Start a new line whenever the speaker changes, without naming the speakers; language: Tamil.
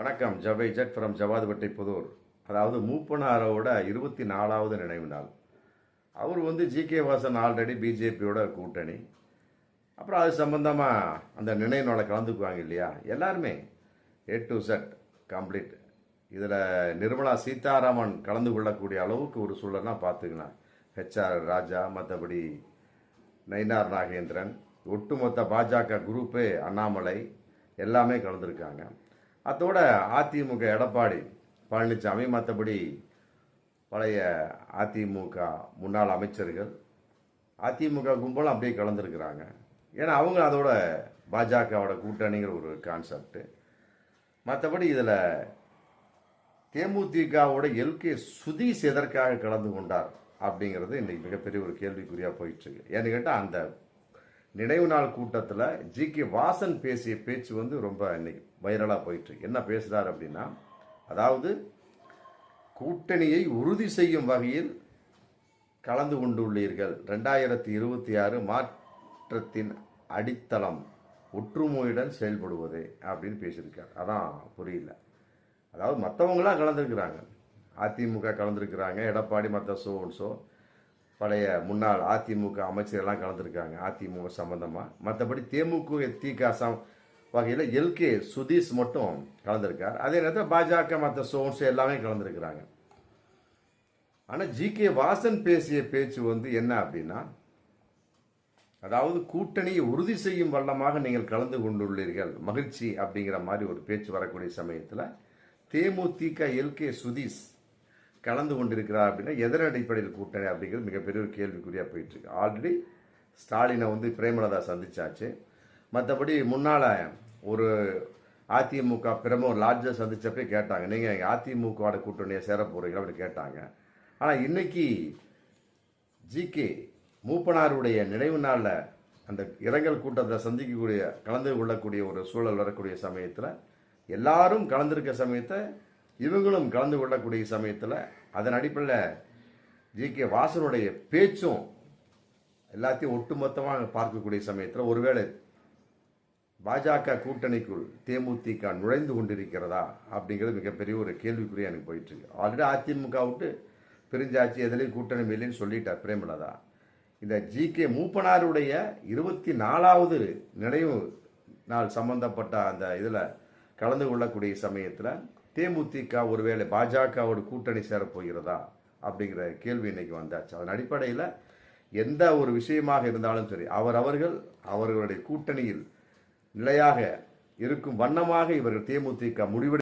வணக்கம். ஜவைஜட் ஃப்ரம் ஜவாதுபட்டை புதூர். அதாவது மூப்பனாரோட 24வது நினைவு நாள். அவர் ஜி.கே. வாசன் ஆல்ரெடி பிஜேபியோட கூட்டணி. அப்புறம் அது சம்பந்தமாக அந்த நினைவு நாளை கலந்துக்குவாங்க இல்லையா, எல்லாருமே A to Z கம்ப்ளீட். இதில் நிர்மலா சீதாராமன் கலந்து கொள்ளக்கூடிய அளவுக்கு ஒரு சூழல்னா பார்த்துக்கலாம். HR ராஜா, மற்றபடி நயினார் நாகேந்திரன், ஒட்டுமொத்த பாஜக குரூப்பே, அண்ணாமலை எல்லாமே கலந்துருக்காங்க. அதோட அதிமுக எடப்பாடி பழனிசாமி, மற்றபடி பழைய அதிமுக முன்னாள் அமைச்சர்கள், அதிமுக கும்பலும் அப்படியே கலந்துருக்கிறாங்க. ஏன்னா அவங்க அதோட பாஜகவோட கூட்டணிங்கிற ஒரு கான்செப்ட். மற்றபடி இதில் தேமுதிகவோட LK சுதீஷ் எதற்காக கலந்து கொண்டார் அப்படிங்கிறது இன்னைக்கு மிகப்பெரிய ஒரு கேள்விக்குறியாக போயிட்டு இருக்கு. ஏன்னு கேட்டால் அந்த நினைவு நாள் கூட்டத்தில் G.K. வாசன் பேசிய பேச்சு ரொம்ப இன்னைக்கு வைரலாக போயிட்டு. என்ன பேசுகிறார் அப்படின்னா, அதாவது கூட்டணியை உறுதி செய்யும் வகையில் கலந்து கொண்டுள்ளீர்கள், 2026 மாற்றத்தின் அடித்தளம் ஒற்றுமையுடன் செயல்படுவதே அப்படின்னு பேசியிருக்கார். அதான் புரியல. அதாவது மற்றவங்களாம் கலந்துருக்கிறாங்க, அதிமுக கலந்துருக்கிறாங்க, எடப்பாடி, மற்ற சோன்சோ பழைய முன்னாள் அதிமுக அமைச்சர்கள்லாம் கலந்துருக்காங்க அதிமுக சம்பந்தமாக. மற்றபடி தேமுதிக வகையில் LK சுதீஷ் மட்டும் கலந்துருக்கார். அதே நேரத்தில் பாஜக மற்ற சோன்ஸ் எல்லாமே கலந்துருக்கிறாங்க. ஆனால் G.K. வாசன் பேசிய பேச்சு என்ன அப்படின்னா, அதாவது கூட்டணியை உறுதி செய்யும் வண்ணமாக நீங்கள் கலந்து கொண்டுள்ளீர்கள், மகிழ்ச்சி அப்படிங்கிற மாதிரி ஒரு பேச்சு வரக்கூடிய சமயத்தில் தேமுதிக LK சுதீஷ் கலந்து கொண்டிருக்கிறார் அப்படின்னா எதன் அடிப்படையில் கூட்டணி அப்படிங்கிறது மிகப்பெரிய ஒரு கேள்விக்குறியாக போயிட்டு இருக்கு. ஆல்ரெடி ஸ்டாலினை பிரேமலதா சந்திச்சாச்சு. மற்றபடி முன்னால் ஒரு அதிமுக பிரமுகர் லாட்ஜை சந்திச்சப்பே கேட்டாங்க, நீங்கள் எங்கள் அதிமுகவோட கூட்டணியை சேர போகிறீங்களா அப்படின்னு கேட்டாங்க. ஆனால் இன்னைக்கு G.K. மூப்பனாருடைய நினைவு நாளில் அந்த இரங்கல் கூட்டத்தில் கலந்து கொள்ளக்கூடிய ஒரு சூழல் வரக்கூடிய சமயத்தில் எல்லாரும் கலந்துருக்க சமயத்தை இவங்களும் கலந்து கொள்ளக்கூடிய சமயத்தில் அதன் அடிப்படையில் G.K. வாசனுடைய பேச்சும் எல்லாத்தையும் ஒட்டுமொத்தமாக பார்க்கக்கூடிய சமயத்தில் ஒருவேளை பாஜக கூட்டணிக்குள் தேமுதிக நுழைந்து கொண்டிருக்கிறதா அப்படிங்கிறது மிகப்பெரிய ஒரு கேள்விக்குறியாக எனக்கு போயிட்டு இருக்கு. ஆல்ரெடி அதிமுக விட்டு பிரிஞ்சாச்சு, எதுலேயும் கூட்டணி மேலேன்னு சொல்லிட்டார் பிரேமலதா. இந்த G.K. மூப்பனாருடைய 24வது நினைவு நாள் சம்பந்தப்பட்ட அந்த இதில் கலந்து கொள்ளக்கூடிய சமயத்தில் தேமுதிக ஒருவேளை பாஜகவோட கூட்டணி சேரப்போகிறதா அப்படிங்கிற கேள்வி இன்னைக்கு வந்தாச்சு. அதன் அடிப்படையில் எந்த ஒரு விஷயமாக இருந்தாலும் சரி, அவர்களுடைய கூட்டணியில் நிலையாக இருக்கும் வண்ணமாக இவர்கள் தேமுதிக முடிவெடு